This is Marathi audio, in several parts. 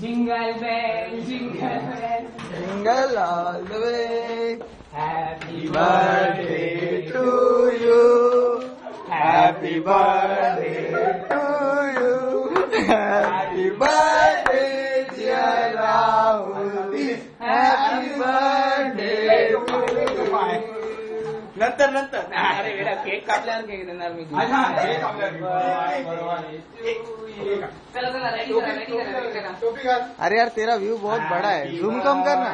Jingle bell, jingle bell, jingle all the way. Happy Birthday to you. Happy birthday to you. Happy birthday, dear Rahul. Happy birthday to you. नंतर अरे बेटा केक कापल्यावर केक देणार मी चला रेडी करा अरे यार तेरा व्यू बहुत बड़ा है, झूम कम करना.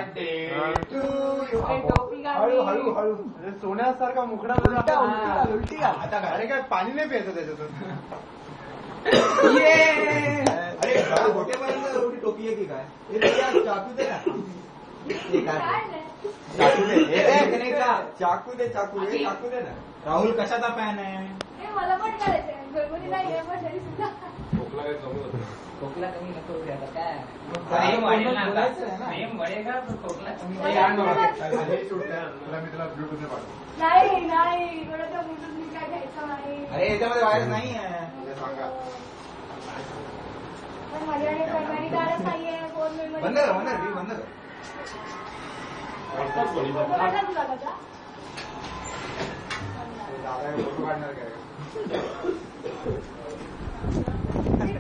हळू सोन्यासारखा मुखडा उलटी घाल. आता अरे काय पाणी नाही प्यायचं त्याच्यातून. अरे होटेपर्यंत एवढी टोपी आहे की काय? चाकू दे ना. चाकू दे चाकू दे ना. राहुल कशाचा फॅन आहे? मला पण करायचंय घरगुती नाही पण तरी सुद्धा खोकला कमी नको आता काय प्रेम वाढेल ना आता. प्रेम वाढेगा तो खोकला कमी होईल. नाही इकडे तर मुलं मी काय घ्यायचं नाही. अरे याच्यामध्ये व्हायरस नाही आहे. पण माझ्याकडे मेमरी कार्डच नाहीये. फोन मेमरी बंद कर कोणाला तुला कसा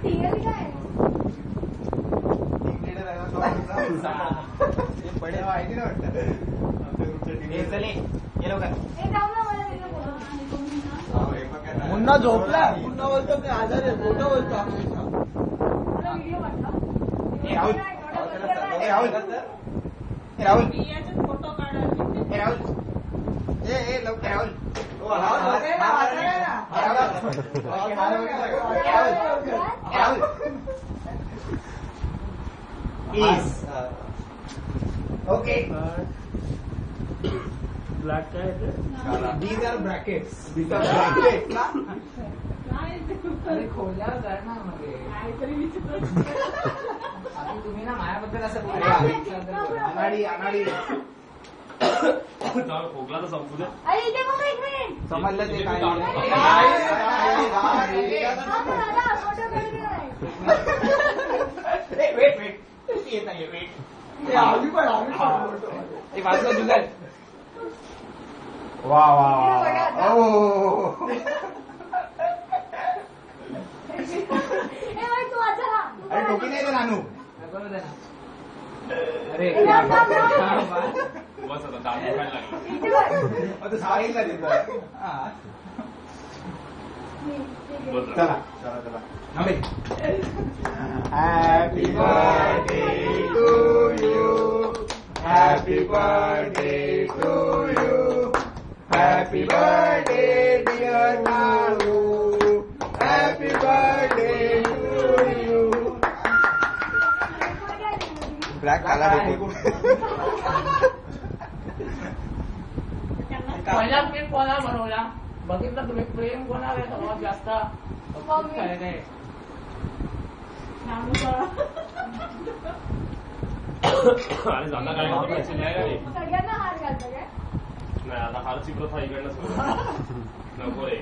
टीएल काय बडे माहिती नाही वाटतं. चले गेलो का हे जाऊ ना मला तिथं मुन्ना झोपला. मुन्ना बोलतो मी आजारी आहे. खोटं बोलतो. मला व्हिडिओ पाठवा. राहुल फोटो काढा. राहुल लवकर राहुल ओके. ब्लॅक काय These are brackets. अरे खोल्यावर जाणार मध्ये तुम्ही ना माझ्याबद्दल असं अनाडी खोकला तर संपू दे. अरे इथे बघा एक मिनिट. समजलं ते काय दादा फोटो काढून नाही. वेट येत नाही वेट. वाचलं जुगाल वा हे बाई तू वाचा ना. अरे टोपी नाही नानू. बरोबर आहे ना. अरे बस आता दात दुखायला लागला. इथे बघ. आता सांगितलं तिथं. बस चला happy birthday to you. Happy birthday to you. Happy birthday dear Naru. Happy birthday to you. Black काला पहिला केक कोणाला बनवला बघितलं तुम्ही. प्रेम कोणाला आहे सर्वात जास्त काय नाही. आणि झाला काय करायचं नाही रे. सगळ्यांना हार घालतो काय? नाही आता हारची प्रथा इकडनं सुरू नको रे.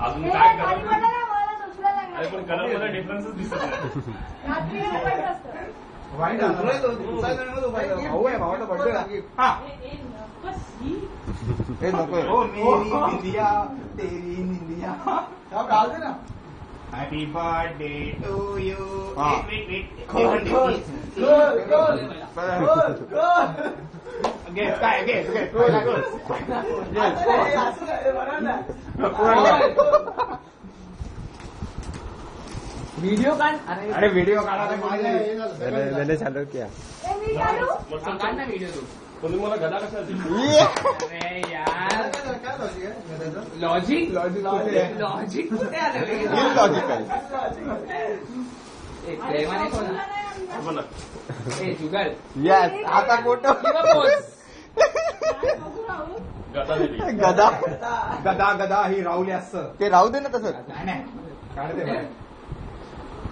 अजून हे काय खाली करत पडलं ना मला दुसरा अरे लागणार. पण कलर मध्ये डिफरन्सच दिसत नाही. रात्री पण असतं. वाईट भाऊ आहे भावाचा बर्थडे हा हे नको हो मेरी बिंदिया तेरी निंदिया डाल दे ना. Happy birthday to you. काय व्हिडिओ काढ. अरे व्हिडिओ काढा मैंने चालू किया. हे मी काढू? काढ ना व्हिडिओ तू. पण मला गदा कशा दिली. अरे यार लॉजिक कुठे आलं रे? इलॉजिकल. प्रेमाने कोणा बोला जुगाल यस. आता फोटो गदा दिली. गदा ही राहुली असतं. ते राहू दे ना तसं. नाही काढते बाहेर.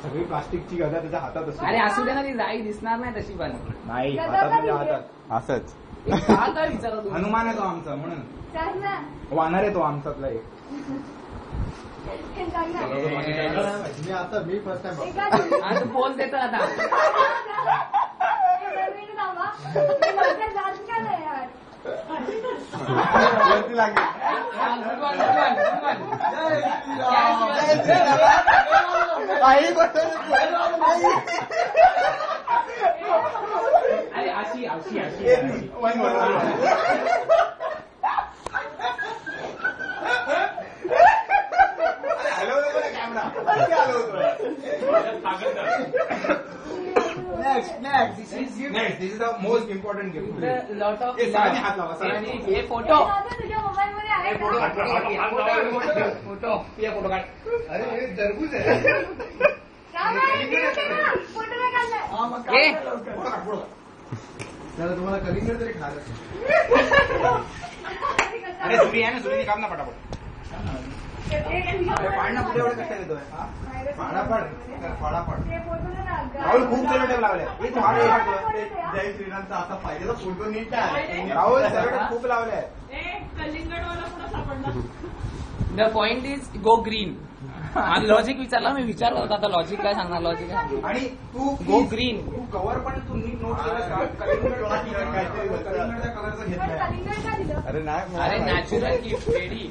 सगळी प्लास्टिकची गदा त्याच्या हातात असते. अरे असू दे ना ती जाई दिसणार नाही तशी पण. नाही हातात म्हणजे हातात. असंच. काय विचारत तू? हनुमान आहे तो आमचा म्हणून. सांग ना. वानर आहे तो आमचातला एक. हे सांग ना. मी आता मी फर्स्ट टाइम एका दिवशी- आज पोच देतो आता लागेल. काही गोष्ट अरे अशी अशी अशी hello camera hello Next, this is the most important gift. Lot of सरांनी हात लावा, सरांनी. हे फोटो तुझ्या मोबाईल मध्ये आहे का? फोटो ये फोटो काढ. अरे हे टरबूज आहे. फोटो नाही काढलाय. त्याला तुम्हाला कलिंगड तरी खायला. अरे सुरी आहे ना, सुरी काम ना पटापट. पाडणं पुढे एवढं कशाला येतोय? फाडाफाड राहुल खूप जण टेप लावले. एक झाड जय श्रीरामचा असा पाहिजे तर फोटो नीट आहे. राहुल सगळं खूप लावले. The point is go green. Logic विचारला मी विचारलं होतं आता लॉजिक काय सांगणार लॉजिक काय आणि तू गो ग्रीन तू कव्हर पण तू नीट नोट केलं का? कलिंगडच्या कलरचं घेतलंय. अरे नाही अरे नॅचरल गिफ्ट रेडी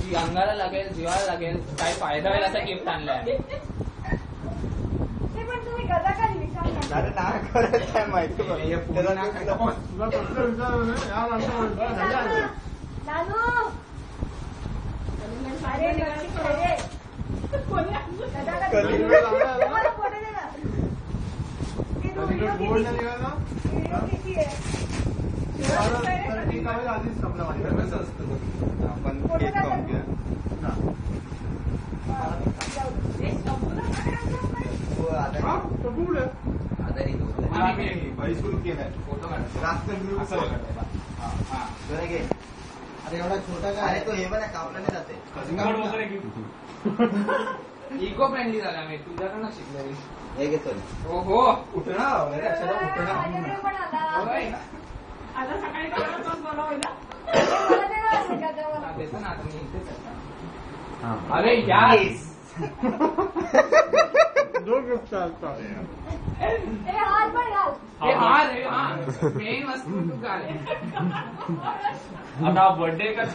जी अंगाला लागेल जीवाला लागेल काय फायदा होईल असा गिफ्ट आणलाय. ते पण तुम्ही गदा काढली सांगा. अरे नाही करत काय माहिती नानू अरे मला फोटो दे ना. ते तू व्हिडिओ किती आहे? आपण केक खाऊन घ्या. बैसून केलाय फोटो रास्त अरे एवढा छोटा काय? अरे तो हे बघा कापला नाही जाते. इको फ्रेंडली झाला मी तुझ्याकडनं शिकलोय. हे घेतो ओहो उठणा माझ्याकडे पण आला. आता सकाळी बोलावं ना. मला दे ना गदा मला. देतो ना आता मी इथेच आहे. अरे यार ए हात पण घाल. हे हार आहे हा मेन वस्तू तू घाल. आता बर्थडे का अरे